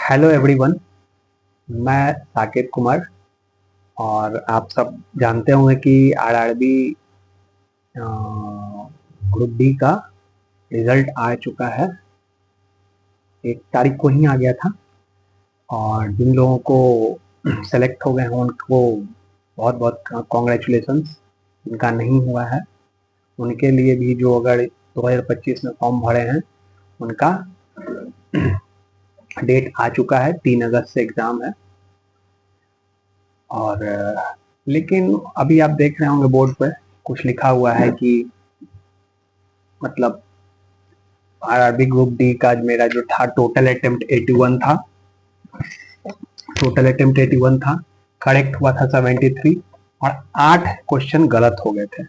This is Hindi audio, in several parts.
Hello everyone. मैं साकेत कुमार। और आप सब जानते होंगे कि आरआरबी ग्रुप डी का रिजल्ट आ चुका है। 1 तारीख को ही आ गया था। और जिन लोगों को सेलेक्ट हो गए हैं उनको बहुत बहुत कॉन्ग्रेचुलेशंस। जिनका नहीं हुआ है उनके लिए भी, जो अगर 2025 में फॉर्म भरे हैं, उनका डेट आ चुका है। 3 अगस्त से एग्ज़ाम है। और लेकिन अभी आप देख रहे होंगे बोर्ड पर कुछ लिखा हुआ है कि मतलब आरआरबी ग्रुप डी का मेरा जो था टोटल अटेम्प्ट 81 था। करेक्ट हुआ था 73 और 8 क्वेश्चन गलत हो गए थे।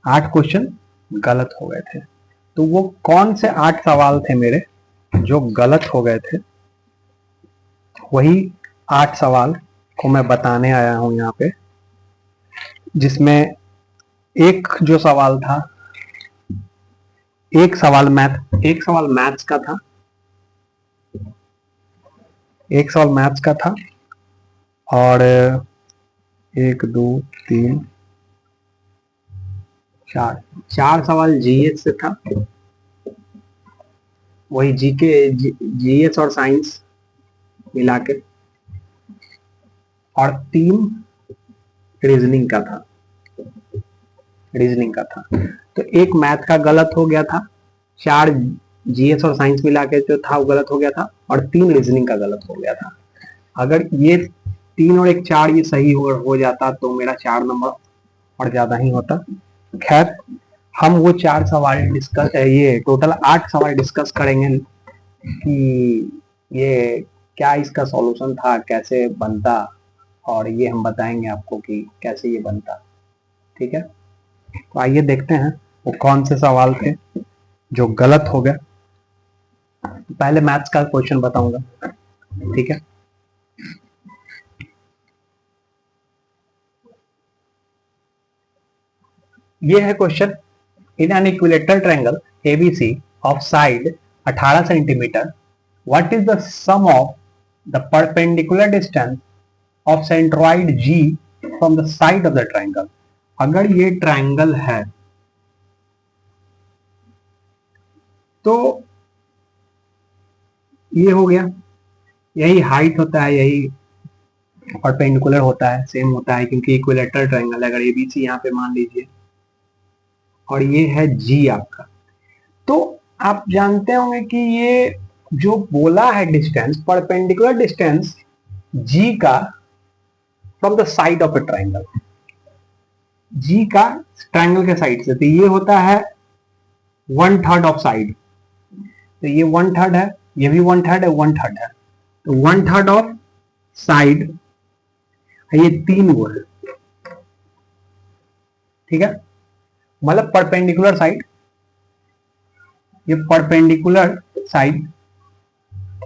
8 क्वेश्चन गलत हो गए थे। तो वो कौन से 8 सवाल थे मेरे जो गलत हो गए थे, वही 8 सवाल को मैं बताने आया हूं यहाँ पे। जिसमें एक जो सवाल था, एक सवाल मैथ्स का था। और 1 2 3 4 सवाल जीएस से था। वही जीके, जीएस और साइंस मिला के। और 3 रीजनिंग का था। तो एक मैथ का गलत हो गया था, 4 जीएस और साइंस मिला के जो था वो गलत हो गया था, और 3 रीजनिंग का गलत हो गया था। अगर ये 3 और 1 4 ये सही हो जाता तो मेरा 4 नंबर और ज्यादा ही होता। खैर, हम वो 4 सवाल डिस्कस, ये टोटल 8 सवाल डिस्कस करेंगे कि ये क्या इसका सॉल्यूशन था, कैसे बनता, और ये हम बताएंगे आपको कि कैसे ये बनता। ठीक है, तो आइए देखते हैं वो कौन से सवाल थे जो गलत हो गए। पहले मैथ्स का क्वेश्चन बताऊंगा। ठीक है, ये है question. In an equilateral triangle ABC of side 18 centimetre, what is the sum of the perpendicular distance of centroid G from the side of the triangle. अगर ये ट्रायंगल है तो ये हो गया, यही हाइट होता है, यही परपेंडिकुलर होता है, सेम होता है, क्योंकि इक्विलेटरल ट्रायंगल है। अगर एबीसी यहाँ पे मान लीजिए और ये है जी आपका, तो आप जानते होंगे कि ये जो बोला है डिस्टेंस, परपेंडिकुलर डिस्टेंस जी का from the side of a triangle, G का ट्रायंगल के साइड से, तो ये होता है 1/3 ऑफ साइड। तो ये 1/3 है, ये भी 1/3 है, 1/3 है, तो 1/3 ऑफ साइड, ये 3 वो है। ठीक है, मतलब परपेंडिकुलर साइड, ये परपेंडिकुलर साइड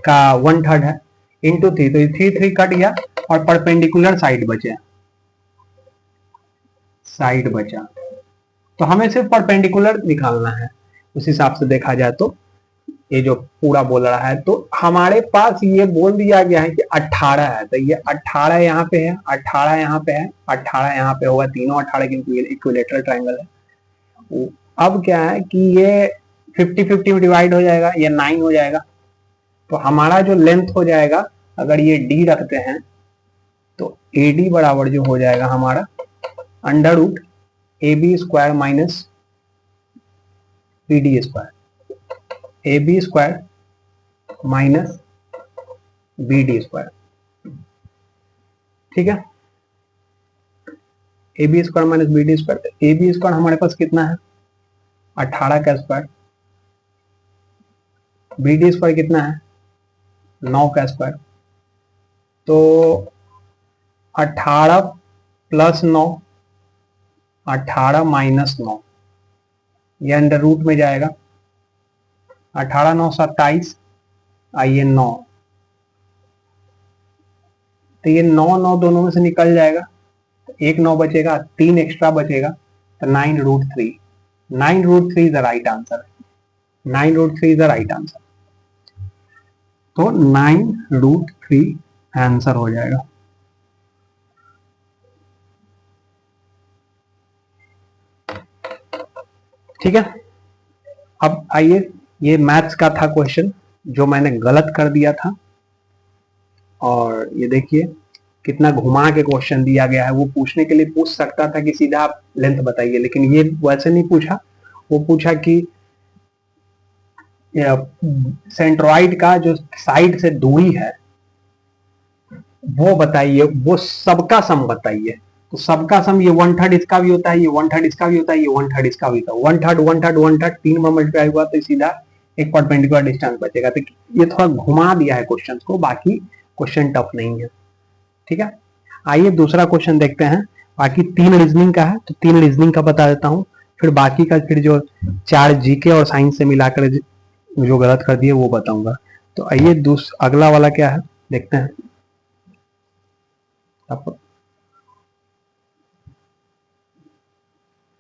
का 1/3 है इंटू 3, तो ये 3 कट गया और परपेंडिकुलर साइड बचा। तो हमें सिर्फ परपेंडिकुलर निकालना है। उस हिसाब से देखा जाए तो ये जो पूरा बोल रहा है, तो हमारे पास ये बोल दिया गया है कि 18 है, तो ये 18 यहाँ पे है, 18 यहाँ पे है, 18 यहाँ पे होगा, तीनों 18 क्योंकि इक्विलेटरल ट्रायंगल है। अब क्या है कि ये 50-50 में डिवाइड हो जाएगा, ये 9 हो जाएगा। तो हमारा जो लेंथ हो जाएगा, अगर ये डी रखते हैं तो AD बराबर जो हो जाएगा हमारा √AB² minus BD², AB² minus BD²। ठीक है, AB² माइनस BD²। तो AB² हमारे पास कितना है, 18 का स्क्वायर, BD² कितना है, 9 का स्क्वायर। तो 18 प्लस 9, 18 माइनस 9, ये अंडर रूट में जाएगा। 18 9 27, आइए 9, तो ये 9 9 दोनों में से निकल जाएगा, एक 9 बचेगा, 3 एक्स्ट्रा बचेगा, तो 9√3। 9√3 is the right answer. 9√3 is the right answer. तो 9√3 आंसर हो जाएगा। ठीक है, अब आइए, ये मैथ्स का था क्वेश्चन जो मैंने गलत कर दिया था, और ये देखिए कितना घुमा के क्वेश्चन दिया गया है। वो पूछने के लिए पूछ सकता था कि सीधा आप लेंथ बताइए, लेकिन ये वैसे नहीं पूछा। वो पूछा कि सेंट्रॉइड का जो साइड से दूरी है वो बताइए, वो सबका सम बताइए। तो सबका सम ये 1/3 इसका भी होता है, ये 1/3 इसका भी होता है, ये 1/3 इसका भी होता है। 1/3 1/3 1/3 3 में मल्टीप्लाई हुआ तो सीधा एक परपेंडिकुलर डिस्टेंस बचेगा। तो ये थोड़ा घुमा दिया है क्वेश्चन को, बाकी क्वेश्चन टफ नहीं है। ठीक है, आइए दूसरा क्वेश्चन देखते हैं। बाकी 3 रीजनिंग का है, तो 3 रीजनिंग का बता देता हूँ, फिर बाकी का फिर जो 4 जीके और साइंस से मिलाकर जो गलत कर दिए वो बताऊंगा। तो आइए अगला वाला क्या है देखते हैं।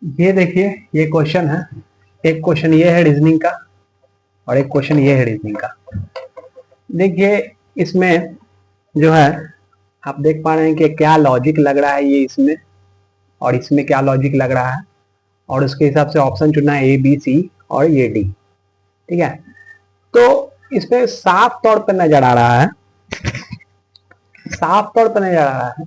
ये देखिए, ये क्वेश्चन है, एक क्वेश्चन ये है रीजनिंग का और एक क्वेश्चन ये है रीजनिंग का। देखिए इसमें जो है आप देख पा रहे हैं कि क्या लॉजिक लग रहा है ये इसमें, और इसमें क्या लॉजिक लग रहा है, और उसके हिसाब से ऑप्शन चुनना है A B C और ये D। ठीक है, तो इसमें साफ तौर पर नजर आ रहा है, साफ तौर पर नजर आ रहा है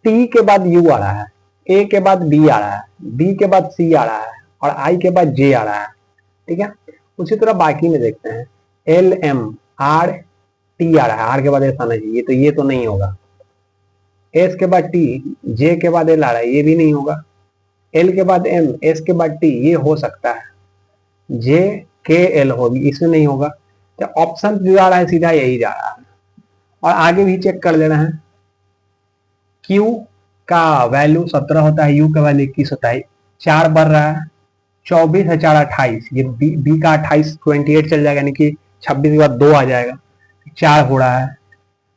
T के बाद U आ रहा है, A के बाद B आ रहा है, B के बाद C आ रहा है और I के बाद J आ रहा है। ठीक है, उसी तरह बाकी में देखते हैं, L M R T आ रहा है, R के बाद S आना चाहिए, तो ये तो नहीं होगा। S के बाद T, J के बाद L आ रहा है, ये भी नहीं होगा। L के बाद M, S के बाद T, ये हो सकता है। J K L होगी, इसमें नहीं होगा। तो ऑप्शन जो आ रहा है सीधा यही जा रहा है। और आगे भी चेक कर लेना है, Q का वैल्यू 17 होता है, U का वैल्यू 21 होता है, 4 बढ़ रहा है, 24 है 4 28, ये B का 28 28 चल जाएगा, यानी कि 26 के बाद 2 आ जाएगा, 4 हो रहा है,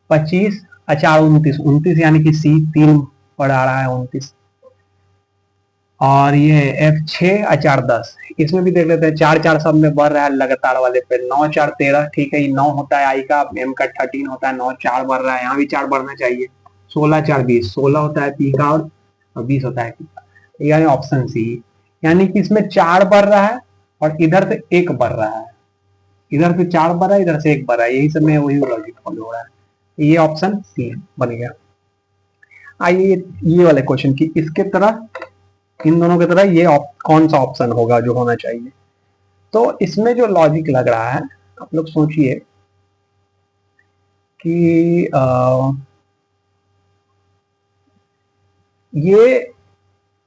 25 4 29 29, यानी कि C 3 पर आ रहा है 29। और ये F6 4 10, इसमें भी देख लेते हैं, 4 4 सब में बढ़ रहा है लगातार वाले पे, 9 4 13, ठीक है, 9 होता है I का, M का 13 होता है, 9 4 बढ़ रहा है, यहाँ भी 4 बढ़ना चाहिए, 16 4 20, 16 होता है P का और 20 होता है P का, यानी ऑप्शन सी। यानी कि इसमें 4 बढ़ रहा है और इधर से 1 बढ़ रहा है, इधर से 4 बढ़ रहा है, इधर से 1 बढ़ रहा है, यही सब में वही लॉजिक फॉलो हो रहा है। ये ऑप्शन सी बन गया। आइए ये वाले क्वेश्चन की, इसके तरह इन दोनों की तरह ये कौन सा ऑप्शन होगा जो होना चाहिए। तो इसमें जो लॉजिक लग रहा है, आप लोग सोचिए कि ये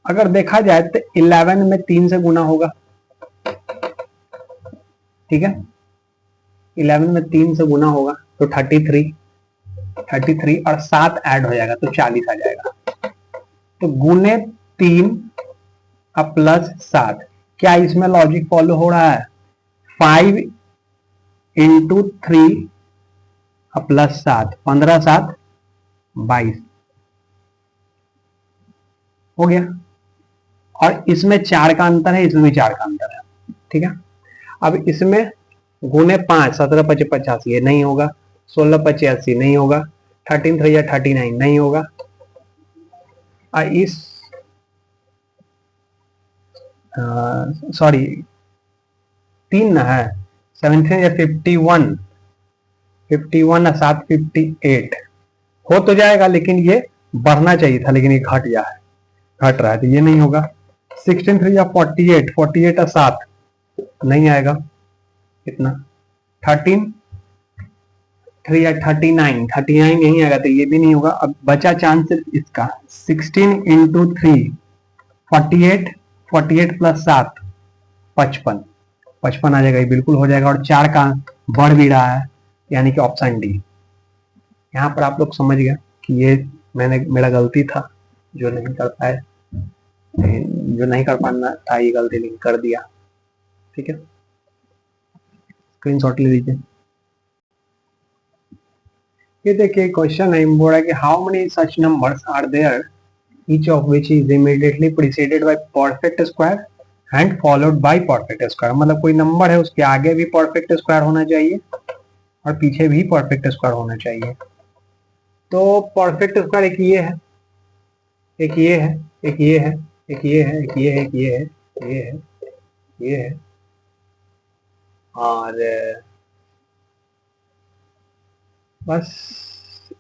अगर देखा जाए तो 11 में 3 से गुना होगा। ठीक है, 11 में 3 से गुना होगा तो 33 और 7 ऐड हो जाएगा तो 40 आ जाएगा। तो गुने 3 अब प्लस 7, क्या इसमें लॉजिक फॉलो हो रहा है? 5 इंटू 3 प्लस 7, 15 7 22 हो गया। और इसमें 4 का अंतर है, इसमें भी 4 का अंतर है। ठीक है, अब इसमें गुने 5, 17 5 85, ये नहीं होगा, 16 5 80 नहीं होगा, 13 3 39 नहीं होगा। इस सॉरी 3 ना है, 17 या 51 51 7 58 हो तो जाएगा, लेकिन ये बढ़ना चाहिए था, लेकिन ये घट रहा है, तो ये नहीं होगा। 16 3 या 48 48 या 7 नहीं आएगा इतना। 13 3 या 39 39 नहीं आएगा, तो ये भी नहीं होगा। अब बचा चांस सिर्फ इसका, 16 इंटू 3 48 48 प्लस 7 55 आ जाएगा, ये बिल्कुल हो जाएगा। और 4 का बढ़ भी रहा है, यानी कि ऑप्शन डी। यहाँ पर आप लोग समझ गए कि ये मेरा गलती था, जो नहीं कर पाए, जो नहीं कर पाना था ये गलती नहीं कर दिया। ठीक है, स्क्रीनशॉट ले लीजिए। ये देखिए क्वेश्चन है, बोल रहा है कि how many such numbers are there each of which is immediately preceded by perfect square and followed by perfect square। मतलब कोई नंबर है उसके आगे भी perfect square होना चाहिए और पीछे भी परफेक्ट स्क्वायर होना चाहिए। तो परफेक्ट स्क्वायर एक ये है, एक ये है, एक ये है, एक ये है, एक ये है, एक ये है, ये है, ये है, और बस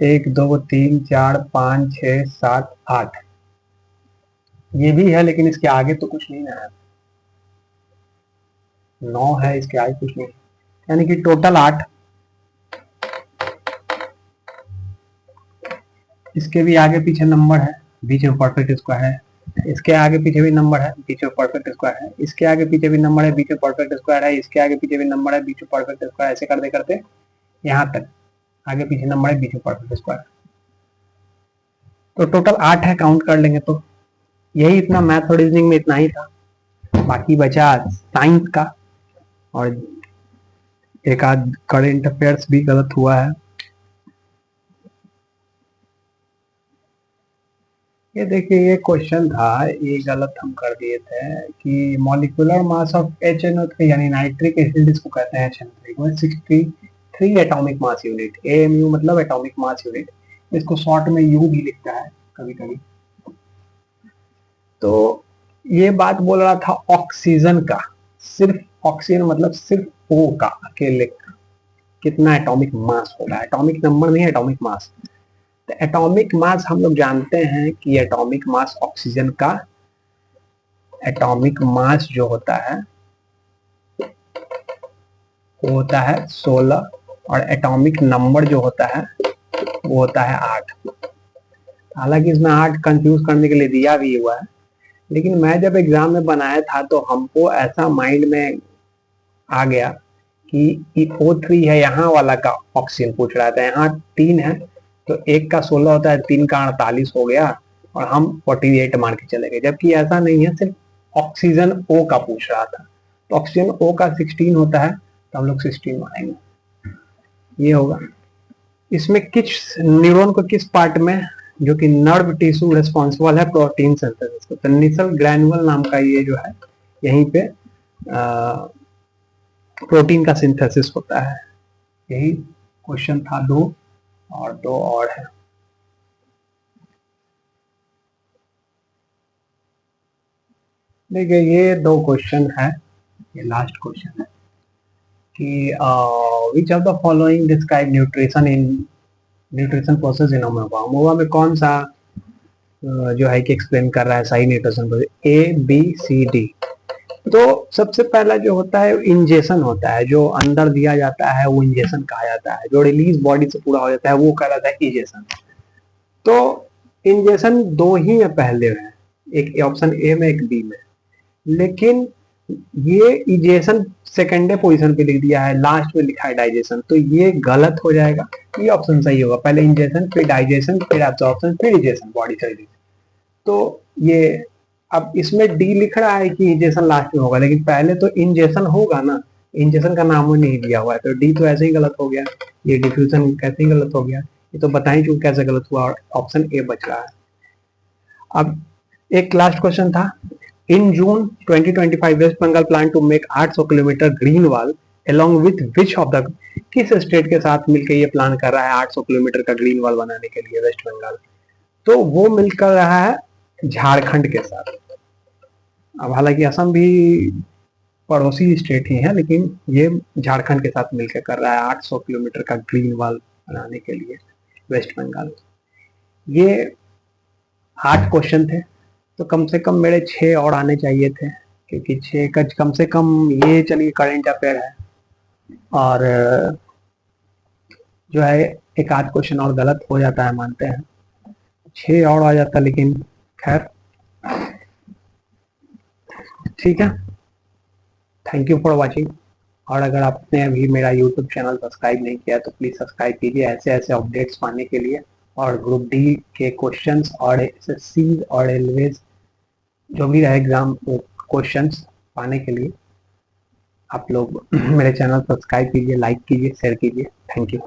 1 2 3 4 5 6 7 8 ये भी है, लेकिन इसके आगे तो कुछ नहीं ना है। 9 है, इसके आगे कुछ नहीं, यानी कि टोटल 8। इसके भी आगे पीछे नंबर है, बीच में परफेक्ट स्क्वायर है। इसके आगे पीछे भी नंबर है, बीच में परफेक्ट स्क्वायर है। इसके आगे पीछे भी नंबर है, बीच में परफेक्ट स्क्वायर है। इसके आगे पीछे भी नंबर है, बीच में परफेक्ट स्क्वायर। ऐसे करते करते यहाँ तक आगे पीछे नंबर है, बीच में परफेक्ट स्क्वायर। तो टोटल 8 है, काउंट कर लेंगे तो। यही इतना मैथ और रीजनिंग में इतना ही था। बाकी बचा साइंस का, और एक आध करंट अफेयर्स भी गलत हुआ है। ये देखिए, ये क्वेश्चन था, ये गलत हम कर दिए थे कि मॉलिक्यूलर मास ऑफ HNO3 यानी नाइट्रिक एसिड, इसको कहते हैं HNO3, 63 atomic mass unit. AMU मतलब एटॉमिक मास यूनिट, इसको शॉर्ट में U भी लिखता है कभी कभी। तो ये बात बोल रहा था ऑक्सीजन का, सिर्फ ऑक्सीजन मतलब सिर्फ O का अकेले कितना एटॉमिक मास होगा, एटॉमिक नंबर नहीं, एटॉमिक मास। तो एटॉमिक मास हम लोग जानते हैं कि एटॉमिक मास ऑक्सीजन का एटॉमिक मास जो होता है वो होता है 16, और एटॉमिक नंबर जो होता है वो होता है 8। हालांकि इसमें 8 कंफ्यूज करने के लिए दिया भी हुआ है, लेकिन मैं जब एग्जाम में बनाया था तो हमको ऐसा माइंड में आ गया कि O3 है, यहाँ वाला का ऑक्सीजन पूछ रहा था, यहाँ 3 है तो 1 का 16 होता है, 3 का 48 हो गया, और हम 48 मान के चले गए। जबकि ऐसा नहीं है, सिर्फ ऑक्सीजन O का पूछ रहा था। तो ऑक्सीजन O का 16 होता है, तो हम लोग 16 मानेंगे। ये होगा। इसमें किस न्यूरॉन को किस पार्ट में, जो कि नर्व टिश्यू रिस्पॉन्सिबल है प्रोटीन सिंथेसिस, तो निसल ग्रैनुअल नाम का ये जो है, यहीं पे प्रोटीन का सिंथेसिस होता है। यही क्वेश्चन था 2, और 2 और है। देखिए, ये 2 क्वेश्चन है, ये लास्ट क्वेश्चन है कि which of the following describe nutrition process in amoeba. Amoeba में कौन सा जो है कि एक्सप्लेन कर रहा है सही न्यूट्रिशन प्रोसेस, ABCD। तो सबसे पहला जो होता है इंजेक्शन होता है, जो अंदर दिया जाता है वो इंजेक्शन कहा जाता है। जो रिलीज बॉडी से पूरा हो जाता है वो कहलाता है इंजेक्शन। तो इंजेक्शन 2 ही में पहले है, एक ऑप्शन A में, एक B में। लेकिन ये इंजेक्शन सेकेंडे पोजीशन पे लिख दिया है, लास्ट में लिखा है डाइजेशन, तो ये गलत हो जाएगा। ये ऑप्शन सही होगा, पहले इंजेक्शन, फिर डाइजेशन, फिर एब्जॉर्प्शन, फिर इंजेक्शन बॉडी से रिलीज। तो ये अब इसमें डी लिख रहा है कि इंजेक्शन लास्ट में होगा, लेकिन पहले तो इंजेक्शन होगा ना, इंजेक्शन का नाम ही नहीं दिया हुआ है, तो डी तो ऐसे ही गलत हो गया। ये डिफ्यूजन कैसे ही गलत हो गया, ये तो बता ही चुके कैसे गलत हुआ, और ऑप्शन ए बच रहा है। अब एक लास्ट क्वेश्चन था, in June 2025 west Bengal plan to make 800 kilometre green wall along with which of the, किस स्टेट के साथ मिलकर ये प्लान कर रहा है 800 किलोमीटर का ग्रीन वॉल बनाने के लिए वेस्ट बंगाल। तो वो मिलकर रहा है झारखंड के साथ। अब हालांकि असम भी पड़ोसी स्टेट ही है, लेकिन ये झारखंड के साथ मिलकर कर रहा है 800 किलोमीटर का ग्रीन वॉल बनाने के लिए वेस्ट बंगाल। ये 8 क्वेश्चन थे, तो कम से कम मेरे 6 और आने चाहिए थे, क्योंकि 6 का कम से कम, ये चलिए करंट अफेयर है, और जो है एक आध क्वेश्चन और गलत हो जाता है, मानते हैं 6 और आ जाता, लेकिन खैर ठीक है। Thank you for watching. और अगर आपने अभी मेरा यूट्यूब चैनल सब्सक्राइब नहीं किया तो प्लीज़ सब्सक्राइब कीजिए ऐसे ऐसे अपडेट्स पाने के लिए, और ग्रुप डी के क्वेश्चंस और SSC और रेलवेज जो भी रहे एग्जाम क्वेश्चंस पाने के लिए आप लोग मेरे चैनल सब्सक्राइब कीजिए, लाइक कीजिए, शेयर कीजिए। Thank you.